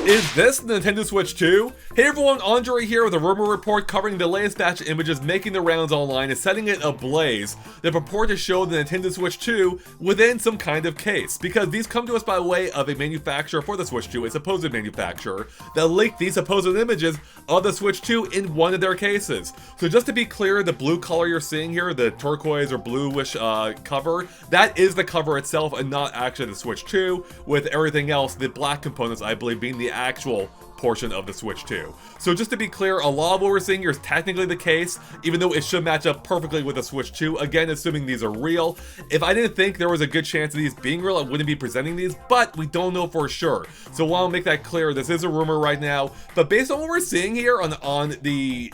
Is this the Nintendo Switch 2? Hey everyone, Andre here with a rumor report covering the latest batch of images making the rounds online and setting it ablaze that purport to show the Nintendo Switch 2 within some kind of case, because these come to us by way of a manufacturer for the Switch 2, a supposed manufacturer, that leaked these supposed images of the Switch 2 in one of their cases. So just to be clear, the blue color you're seeing here, the turquoise or bluish cover, that is the cover itself and not actually the Switch 2, with everything else, the black components I believe being the actual portion of the Switch 2. So just to be clear, a lot of what we're seeing here is technically the case, even though it should match up perfectly with the Switch 2, again assuming these are real. If I didn't think there was a good chance of these being real, I wouldn't be presenting these, but we don't know for sure. So while I'll make that clear, this is a rumor right now, but based on what we're seeing here on the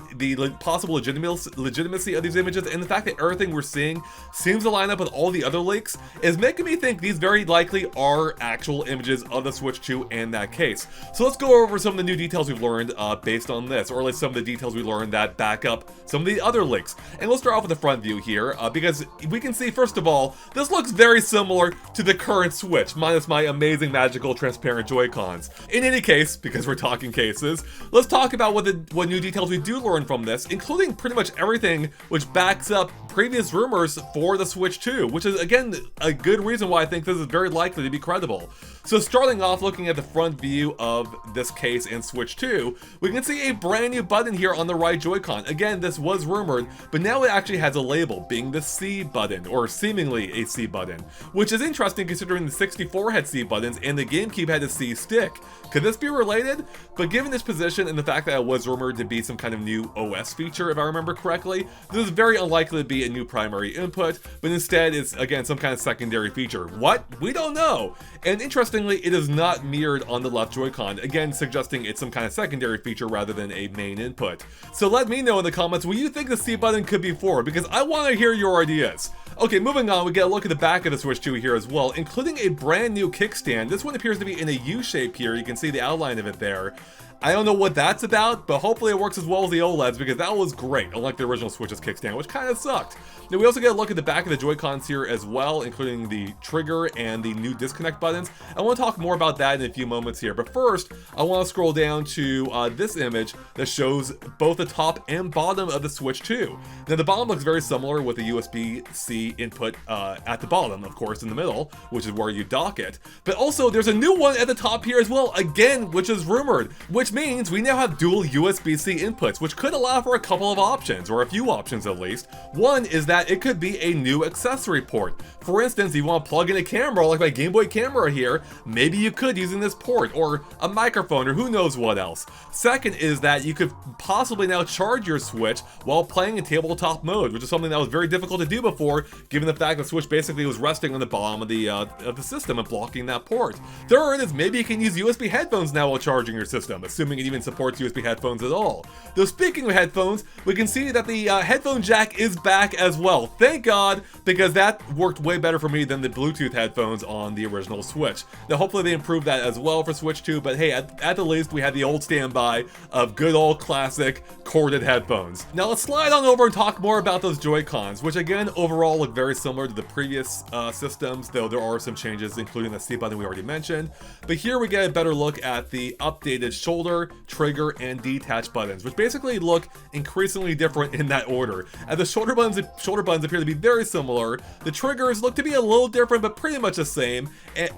possible legitimacy of these images, and the fact that everything we're seeing seems to line up with all the other leaks, is making me think these very likely are actual images of the Switch 2 in that case. So let's go over some of the new details we've learned based on this, or at least some of the details we learned that back up some of the other leaks. And we'll start off with the front view here, because we can see, first of all, this looks very similar to the current Switch, minus my amazing magical transparent Joy-Cons. In any case, because we're talking cases, let's talk about what new details we do learn from this, including pretty much everything which backs up previous rumors for the Switch 2, which is, again, a good reason why I think this is very likely to be credible. So starting off, looking at the front view of this case in Switch 2, we can see a brand new button here on the right Joy-Con. Again, this was rumored, but now it actually has a label, being the C button, or seemingly a C button, which is interesting considering the 64 had C buttons and the GameCube had a C stick. Could this be related? But given this position and the fact that it was rumored to be some kind of new OS feature, if I remember correctly, this is very unlikely to be a new primary input, but instead it's, again, some kind of secondary feature. What? We don't know! And interestingly, it is not mirrored on the left Joy-Con, again suggesting it's some kind of secondary feature rather than a main input. So let me know in the comments what you think the C button could be for, because I want to hear your ideas. Okay, moving on, we get a look at the back of the Switch 2 here as well, including a brand new kickstand. This one appears to be in a U shape here. You can see the outline of it there. I don't know what that's about, but hopefully it works as well as the OLEDs, because that was great, unlike the original Switch's kickstand, which kind of sucked. Now we also get a look at the back of the Joy-Cons here as well, including the trigger and the new disconnect buttons. I want to talk more about that in a few moments here, but first, I want to scroll down to this image that shows both the top and bottom of the Switch 2. Now the bottom looks very similar with a USB-C input at the bottom, of course, in the middle, which is where you dock it. But also, there's a new one at the top here as well, again, which is rumored, which means we now have dual USB-C inputs, which could allow for a couple of options, or a few options at least. One is that it could be a new accessory port. For instance, if you want to plug in a camera like my Game Boy camera here, maybe you could using this port, or a microphone, or who knows what else. Second is that you could possibly now charge your Switch while playing in tabletop mode, which is something that was very difficult to do before, given the fact that the Switch basically was resting on the bottom of the system and blocking that port. Third is maybe you can use USB headphones now while charging your system, assuming it even supports USB headphones at all. Though speaking of headphones, we can see that the headphone jack is back as well. Thank God, because that worked way better for me than the Bluetooth headphones on the original Switch. Now hopefully they improve that as well for Switch 2, but hey, at the least we had the old standby of good old classic corded headphones. Now let's slide on over and talk more about those Joy-Cons, which again overall look very similar to the previous systems, though there are some changes, including the C button we already mentioned. But here we get a better look at the updated shoulder, trigger, and detach buttons, which basically look increasingly different in that order. As the shoulder buttons appear to be very similar, the triggers look to be a little different, but pretty much the same,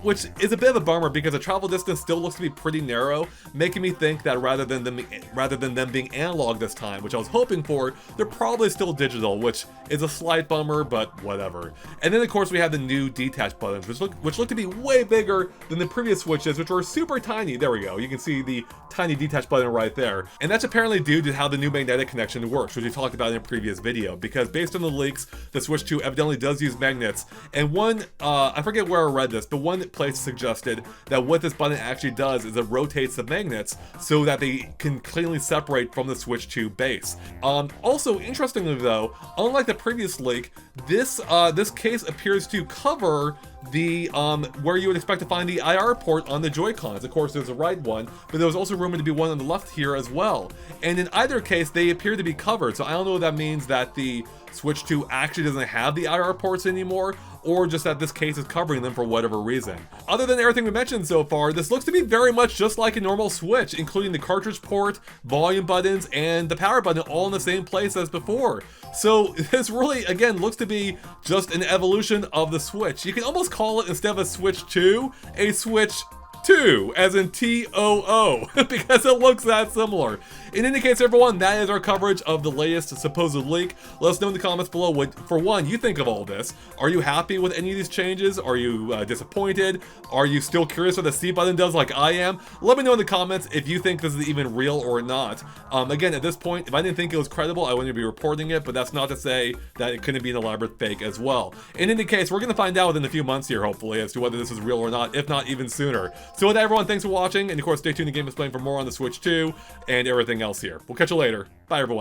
which is a bit of a bummer because the travel distance still looks to be pretty narrow, making me think that rather than them being analog this time, which I was hoping for, they're probably still digital, which is a slight bummer, but whatever. And then of course we have the new detach buttons, which look to be way bigger than the previous Switches, which were super tiny. There we go. You can see the tiny detach button right there. And that's apparently due to how the new magnetic connection works, which we talked about in a previous video, because based on the leaks, the Switch 2 evidently does use magnets. And one, I forget where I read this, but one place suggested that what this button actually does is it rotates the magnets so that they can cleanly separate from the Switch 2 base. Also, interestingly though, unlike the previous leak, this case appears to cover the where you would expect to find the IR port on the Joy-Cons. Of course, there's a right one, but there was also rumored to be one on the left here as well. And in either case, they appear to be covered. So I don't know if that means that the Switch 2 actually doesn't have the IR ports anymore, or just that this case is covering them for whatever reason. Other than everything we mentioned so far, this looks to be very much just like a normal Switch, including the cartridge port, volume buttons, and the power button all in the same place as before. So this really, again, looks to be just an evolution of the Switch. You can almost call it, instead of a Switch 2, a Switch 2, as in T-O-O, because it looks that similar. In any case, everyone, that is our coverage of the latest supposed leak. Let us know in the comments below what, for one, you think of all this. Are you happy with any of these changes? Are you disappointed? Are you still curious what the C button does like I am? Let me know in the comments if you think this is even real or not. Again, at this point, if I didn't think it was credible, I wouldn't be reporting it, but that's not to say that it couldn't be an elaborate fake as well. In any case, we're going to find out within a few months here, hopefully, as to whether this is real or not, if not even sooner. So with that, everyone, thanks for watching, and of course, stay tuned to GameXplain for more on the Switch 2 and everything else here. We'll catch you later. Bye, everyone.